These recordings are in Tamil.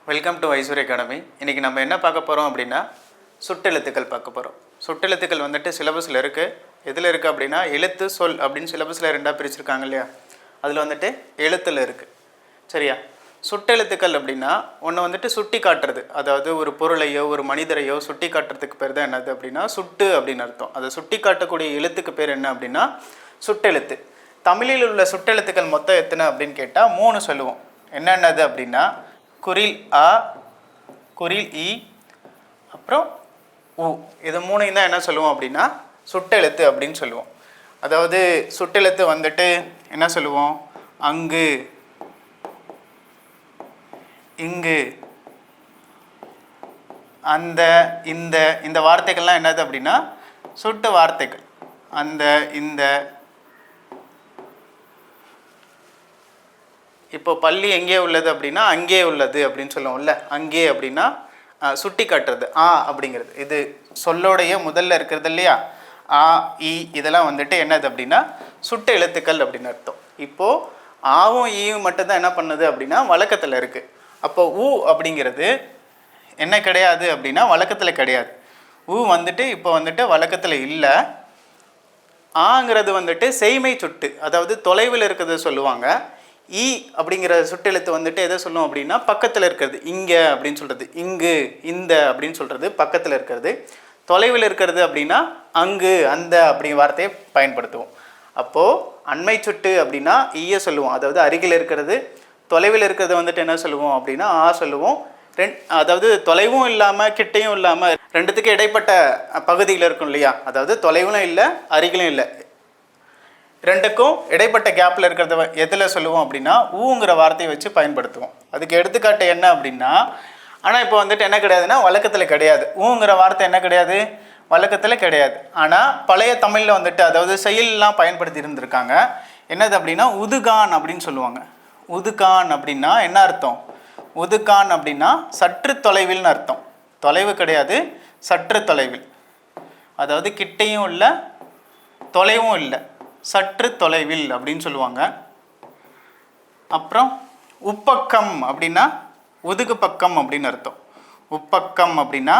Welcome to Aishwarya academy. இன்றைக்கி நம்ம என்ன பார்க்க போகிறோம் அப்படின்னா சுட்டெழுத்துக்கள் பார்க்க போகிறோம். சுட்டெழுத்துக்கள் வந்துட்டு சிலபஸில் இருக்குது. எதில் இருக்குது அப்படின்னா எழுத்து சொல் அப்படின்னு சிலபஸில் ரெண்டாக பிரிச்சுருக்காங்க இல்லையா, அதில் வந்துட்டு எழுத்தில் இருக்குது. சரியா? சுட்டெழுத்துக்கள் அப்படின்னா ஒன்று வந்துட்டு சுட்டி காட்டுறது, அதாவது ஒரு பொருளையோ ஒரு மனிதரையோ சுட்டி காட்டுறதுக்கு பேர் தான் என்னது அப்படின்னா சுட்டு அப்படின்னு அர்த்தம். அதை சுட்டி காட்டக்கூடிய எழுத்துக்கு பேர் என்ன அப்படின்னா சுட்டெழுத்து. தமிழில் உள்ள சுட்டெழுத்துக்கள் மொத்தம் எத்தனை அப்படின்னு கேட்டால் 3 சொல்லுவோம். என்னென்னது அப்படின்னா குறில் அ, குறில் இ, அப்புறம் உ. இது 3 தான் என்ன சொல்லுவோம் அப்படின்னா சுட்டெழுத்து அப்படின்னு சொல்லுவோம். அதாவது சுட்டெழுத்து வந்துட்டு என்ன சொல்லுவோம், அங்கு, இங்கு, அந்த, இந்த வார்த்தைகள்லாம் என்னது அப்படின்னா சுட்டு வார்த்தைகள். அந்த, இந்த. இப்போ பள்ளி எங்கே உள்ளது அப்படின்னா அங்கே உள்ளது அப்படின்னு சொல்லுவோம்ல, அங்கே அப்படின்னா சுட்டி காட்டுறது ஆ அப்படிங்கிறது. இது சொல்லோடைய முதல்ல இருக்கிறது இல்லையா, ஆ இ இதெல்லாம் வந்துட்டு என்னது அப்படின்னா சுட்ட எழுத்துக்கள் அப்படின்னு அர்த்தம். இப்போது ஆவும் ஈயும் மட்டும்தான் என்ன பண்ணுது அப்படின்னா வழக்கத்தில் இருக்குது. அப்போ ஊ அப்படிங்கிறது என்ன கிடையாது அப்படின்னா வழக்கத்தில் கிடையாது. ஊ வந்துட்டு இப்போ வந்துட்டு வழக்கத்தில் இல்லை. ஆங்கிறது வந்துட்டு செய்மை சுட்டு, அதாவது தொலைவில் இருக்கிறது சொல்லுவாங்க. ஈ அப்படிங்கிற சுட்டெழுத்து வந்துட்டு எதை சொல்லும் அப்படின்னா பக்கத்தில் இருக்கிறது, இங்கே அப்படின்னு சொல்கிறது, இங்கு, இந்த அப்படின்னு சொல்கிறது பக்கத்தில் இருக்கிறது. தொலைவில் இருக்கிறது அப்படின்னா அங்கு, அந்த அப்படிங்கிற வார்த்தையை பயன்படுத்துவோம். அப்போது அண்மை சுட்டு அப்படின்னா ஈய சொல்லுவோம், அதாவது அருகில் இருக்கிறது. தொலைவில் இருக்கிறது வந்துட்டு என்ன சொல்லுவோம் அப்படின்னா ஆ சொல்லுவோம். அதாவது தொலைவும் இல்லாமல் கிட்டையும் இல்லாமல் ரெண்டுத்துக்கு இடைப்பட்ட பகுதியில் இருக்கும் இல்லையா, அதாவது தொலைவும் இல்லை அருகிலும் இல்லை, ரெண்டுக்கும் இடைப்பட்ட கேப்பில் இருக்கிறத எதில் சொல்லுவோம் அப்படின்னா ஊங்கிற வார்த்தையை வச்சு பயன்படுத்துவோம். அதுக்கு எடுத்துக்காட்டு என்ன அப்படின்னா, ஆனால் இப்போ வந்துட்டு என்ன கிடையாதுன்னா வழக்கத்தில் கிடையாது. ஊங்கிற வார்த்தை என்ன கிடையாது, வழக்கத்தில் கிடையாது. ஆனால் பழைய தமிழில் வந்துட்டு அதாவது செயலெலாம் பயன்படுத்தி இருந்திருக்காங்க. என்னது அப்படின்னா உதுகான் அப்படின்னு சொல்லுவாங்க. உதுகான் அப்படின்னா என்ன அர்த்தம், உதுகான் அப்படின்னா சற்று தொலைவில்னு அர்த்தம். தொலைவு கிடையாது, சற்று தொலைவில், அதாவது கிட்டையும் இல்லை தொலைவும் இல்லை, சற்று தொலைவில் அப்படின்னு சொல்லுவாங்க. அப்புறம் உப்பக்கம் அப்படின்னா முதுகு பக்கம் அப்படின்னு அர்த்தம். உப்பக்கம் அப்படின்னா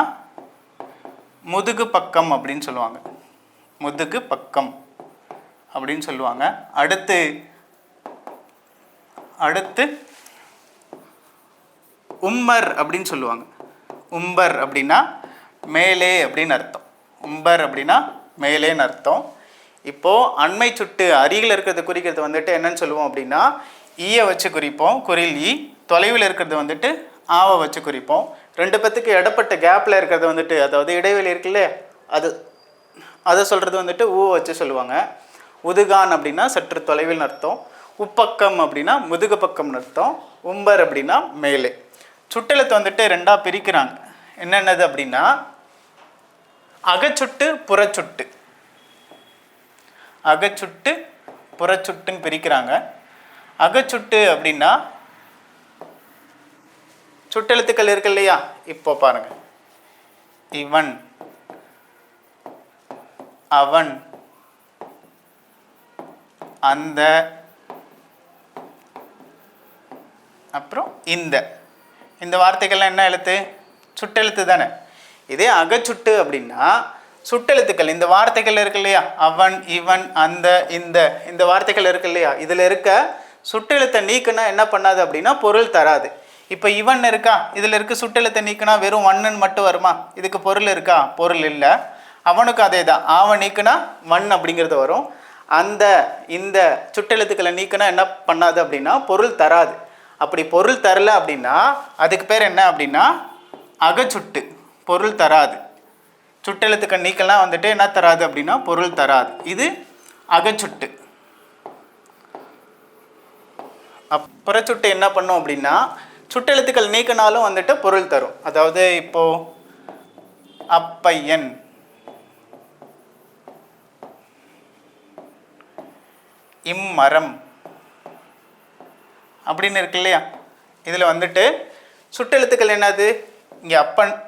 முதுகு பக்கம் அப்படின்னு சொல்லுவாங்க, முதுகு பக்கம் அப்படின்னு சொல்லுவாங்க. அடுத்து உம்பர் அப்படின்னு சொல்லுவாங்க. உம்பர் அப்படின்னா மேலே அப்படின்னு அர்த்தம். உம்பர் அப்படின்னா மேலேன்னு அர்த்தம். இப்போது அண்மை சுட்டு அருகில் இருக்கிறது குறிக்கிறது வந்துட்டு என்னன்னு சொல்லுவோம் அப்படின்னா ஈயை வச்சு குறிப்போம், குறில் ஈ. தொலைவில் இருக்கிறது வந்துட்டு ஆவை வச்சு குறிப்போம். ரெண்டு பேத்துக்கு இடப்பட்ட கேப்பில் இருக்கிறது வந்துட்டு அதாவது இடைவெளி இருக்குல்ல, அதை சொல்கிறது வந்துட்டு ஊவை வச்சு சொல்லுவாங்க. உதுகான் அப்படின்னா சற்று தொலைவில் அர்த்தம். உப்பக்கம் அப்படின்னா முதுகு பக்கம்னு அர்த்தம். உம்பர் அப்படின்னா மேலே. சுட்டெழுத்து வந்துட்டு ரெண்டாக பிரிக்கிறாங்க. என்னென்னது அப்படின்னா அகச்சுட்டு புறச்சுட்டு, அகச்சுட்டு புறச்சுட்டுன்னு பிரிக்கிறாங்க. அகச்சுட்டு அப்படின்னா சுட்டெழுத்துக்கள் இருக்கு இல்லையா, இப்போ பாருங்க, இவன், அவன், அந்த, அப்புறம் இந்த வார்த்தைகள்லாம் என்ன எழுத்து, சுட்டெழுத்து தானே. இதே அகச்சுட்டு அப்படின்னா சுட்டெழுத்துக்கள் இந்த வார்த்தைகள் இருக்கு இல்லையா, அவன், இவன், அந்த, இந்த வார்த்தைகள் இருக்கு இல்லையா, இதில் இருக்க சுட்டெழுத்தை நீக்குனா என்ன பண்ணாது அப்படின்னா பொருள் தராது. இப்போ இவன் இருக்கா, இதில் இருக்க சுட்டெழுத்தை நீக்குனா வெறும் வண்ணன் மட்டும் வருமா, இதுக்கு பொருள் இருக்கா, பொருள் இல்லை. அவனுக்கு அதே தான், அவன் நீக்குனா வன் அப்படிங்கிறது வரும். இந்த சுட்டெழுத்துக்களை நீக்குனா என்ன பண்ணாது அப்படின்னா பொருள் தராது. அப்படி பொருள் தரல அப்படின்னா அதுக்கு பேர் என்ன அப்படின்னா அகச்சுட்டு, பொருள் தராது. சுட்டெழுத்துக்கள் நீக்கலாம் வந்துட்டு என்ன தராது அப்படின்னா பொருள் தராது. இது அகச்சுட்டு. புறச்சுட்டு என்ன பண்ணும் அப்படின்னா சுட்டெழுத்துக்கள் நீக்கினாலும் வந்துட்டு பொருள் தரும். அதாவது இப்போ அப்பையன், இம்மரம் அப்படின்னு இருக்கு இல்லையா, இதில் வந்துட்டு சுட்டெழுத்துக்கள் என்னது, இங்கே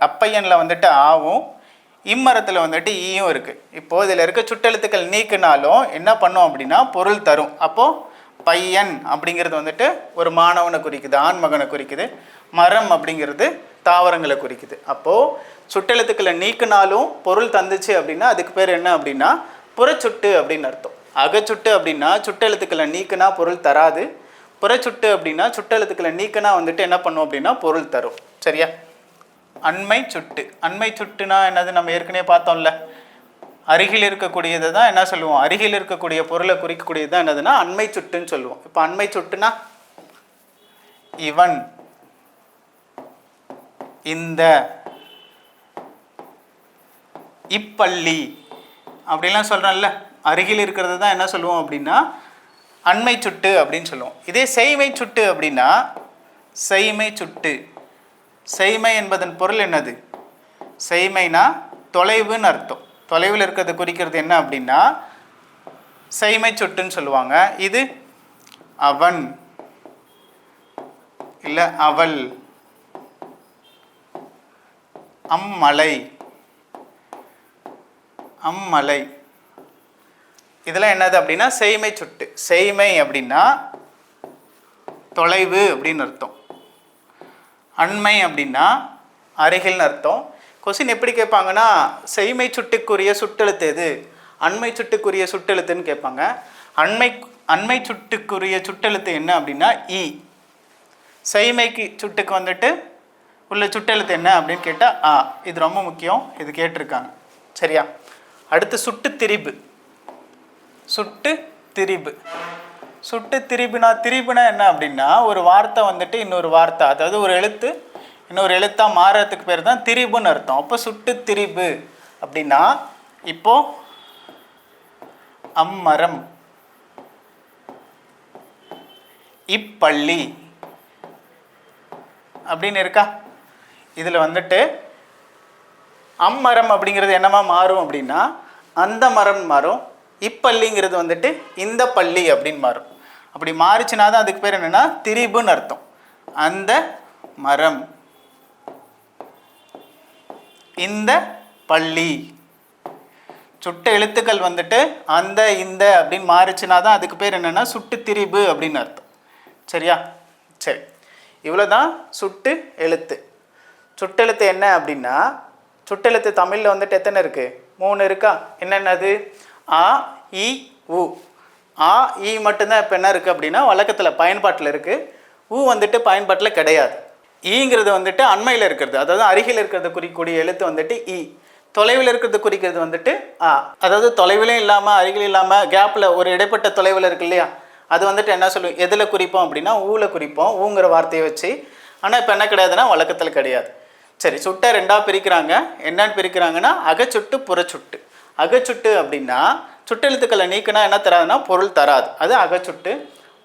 அப்பையனில் வந்துட்டு ஆவும், இம்மரத்தில் வந்துட்டு ஈயும் இருக்குது. இப்போது இதில் இருக்க சுட்டெழுத்துக்கள் நீக்கினாலும் என்ன பண்ணும் அப்படின்னா பொருள் தரும். அப்போது பையன் அப்படிங்கிறது வந்துட்டு ஒரு மாணவனை குறிக்குது, ஆண் மகனை குறிக்குது. மரம் அப்படிங்கிறது தாவரங்களை குறிக்குது. அப்போது சுட்டெழுத்துக்களை நீக்கினாலும் பொருள் தந்துச்சு அப்படின்னா அதுக்கு பேர் என்ன அப்படின்னா புறச்சுட்டு அப்படின்னு அர்த்தம். அகச்சுட்டு அப்படின்னா சுட்டெழுத்துக்களை நீக்கினா பொருள் தராது. புறச்சுட்டு அப்படின்னா சுட்டெழுத்துக்களை நீக்கினா வந்துட்டு என்ன பண்ணும் அப்படின்னா பொருள் தரும். சரியா? அண்மை சுட்டு. அண்மை சுட்டுனா என்னது? நம்ம ஏற்கனவே பார்த்தோம்ல, அருகில் இருக்கக்கூடியதை தான் என்ன சொல்லுவோம்? அருகில் இருக்கக்கூடிய பொருளை குறிக்கக்கூடியது தான் என்னதுன்னா அண்மை சுட்டுன்னு சொல்லுவோம். இப்போ அண்மை சுட்டுனா இவன், இந்த, இப்பள்ளி அப்படிலாம் சொல்கிறோம்ல, அருகில் இருக்கிறது தான் என்ன சொல்லுவோம் அப்படின்னா அண்மை சுட்டு அப்படின்னு சொல்லுவோம். இதே செய்மை சுட்டு அப்படின்னா செய்மை சுட்டு. செய்மை என்பதன் பொருள் என்னது? செய்மைனா தொலைவுன்னு அர்த்தம். தொலைவில் இருக்கிறது குறிக்கிறது என்ன அப்படின்னா செய்மை சுட்டுன்னு சொல்லுவாங்க. இது அவன் இல்லை அவள், அம்மலை, அம்மலை, இதெல்லாம் என்னது அப்படின்னா செய்மை சுட்டு. செய்மை அப்படின்னா தொலைவு அப்படின்னு அர்த்தம். அண்மை அப்படின்னா அருகில்னு அர்த்தம். கொஸ்டின் எப்படி கேட்பாங்கன்னா செய்மை சுட்டுக்குரிய சுட்டெழுத்து எது, அண்மை சுட்டுக்குரிய சுட்டெழுத்துன்னு கேட்பாங்க. அண்மை சுட்டுக்குரிய சுட்டெழுத்து என்ன அப்படின்னா இ. செய்மைக்கு சுட்டுக்கு வந்துட்டு உள்ள சுட்டெழுத்து என்ன அப்படின்னு கேட்டால் ஆ. இது ரொம்ப முக்கியம், இது கேட்டிருக்காங்க. சரியா? அடுத்து சுட்டு திரிபு. சுட்டு திரிபு. சுட்டு திரிபுனா, திரிபுனா என்ன அப்படின்னா ஒரு வார்த்தை வந்துட்டு இன்னொரு வார்த்தை, அதாவது ஒரு எழுத்து இன்னொரு எழுத்தாக மாறுறதுக்கு பேர் தான் திரிபுன்னு அர்த்தம். அப்போ சுட்டு திரிபு அப்படின்னா இப்போ அம்மரம், இப்பள்ளி அப்படின்னு இருக்கா? இதில் வந்துட்டு அம்மரம் அப்படிங்கிறது என்னமா மாறும் அப்படின்னா அந்த மரம் மாறும். இப்பள்ளிங்கிறது வந்துட்டு இந்த பள்ளி அப்படின்னு மாறும். அப்படி மாறிச்சுனா தான் அதுக்கு பேர் என்னென்னா திரிபுன்னு அர்த்தம். அந்த மரம், இந்த பள்ளி. சுட்ட எழுத்துக்கள் வந்துட்டு அந்த இந்த அப்படின்னு மாறிச்சுனா தான் அதுக்கு பேர் என்னென்னா சுட்டு திரிபு அப்படின்னு அர்த்தம். சரியா? சரி, இவ்வளோதான் சுட்டு எழுத்து. சுட்டெழுத்து என்ன அப்படின்னா சுட்டெழுத்து தமிழில் வந்துட்டு எத்தனை இருக்குது? 3 இருக்கா? என்னென்னது? ஆ, இ, உ. ஆ, இ மட்டும்தான் இப்போ என்ன இருக்குது அப்படின்னா வழக்கத்தில் பயன்பாட்டில் இருக்குது. உ வந்துட்டு பயன்பாட்டில் கிடையாது. ஈங்கிறது வந்துட்டு அண்மையில் இருக்கிறது, அதாவது அருகில் இருக்கிறது குறிக்கக்கூடிய எழுத்து வந்துட்டு இ. தொலைவில் இருக்கிறது குறிக்கிறது வந்துட்டு ஆ. அதாவது தொலைவிலும் இல்லாமல் அருகில் இல்லாமல் கேப்பில் ஒரு இடைப்பட்ட தொலைவில் இருக்கு இல்லையா, அது வந்துட்டு என்ன சொல்லுவோம், எதில் குறிப்போம் அப்படின்னா ஊவில் குறிப்போம், ஊங்கிற வார்த்தையை வச்சு. ஆனால் இப்போ என்ன கிடையாதுன்னா வழக்கத்தில் கிடையாது. சரி, சுட்டை 2ஆக பிரிக்கிறாங்க. என்னன்னு பிரிக்கிறாங்கன்னா அகச்சுட்டு புறச்சுட்டு. அகச்சுட்டு அப்படின்னா சுட்டெழுத்துக்களை நீக்கினா என்ன தராதுன்னா பொருள் தராது, அது அகச்சுட்டு.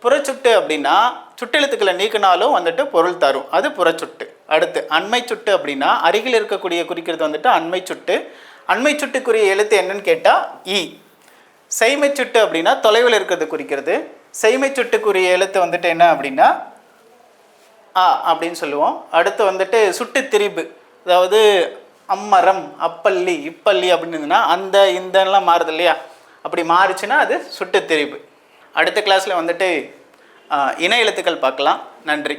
புறச்சுட்டு அப்படின்னா சுட்டெழுத்துக்களை நீக்கினாலும் வந்துட்டு பொருள் தரும், அது புறச்சுட்டு. அடுத்து அண்மை சுட்டு அப்படின்னா அருகில் இருக்கக்கூடிய குறிக்கிறது வந்துட்டு அண்மை சுட்டு. அண்மை சுட்டுக்குரிய எழுத்து என்னன்னு கேட்டால் இ. செய்மை சுட்டு அப்படின்னா தொலைவில் இருக்கிறது குறிக்கிறது. செய்மை சுட்டுக்குரிய எழுத்து வந்துட்டு என்ன அப்படின்னா ஆ அப்படின்னு சொல்லுவோம். அடுத்து வந்துட்டு சுட்டு திரிபு, அதாவது அம்மரம், அப்பள்ளி, இப்பள்ளி அப்படின்னு அந்த இந்தெல்லாம் மாறுது இல்லையா, அப்படி மாறுச்சுன்னா அது சுட்டு திரிபு. அடுத்த கிளாஸில் வந்துட்டு இணை எழுத்துக்கள் பார்க்கலாம். நன்றி.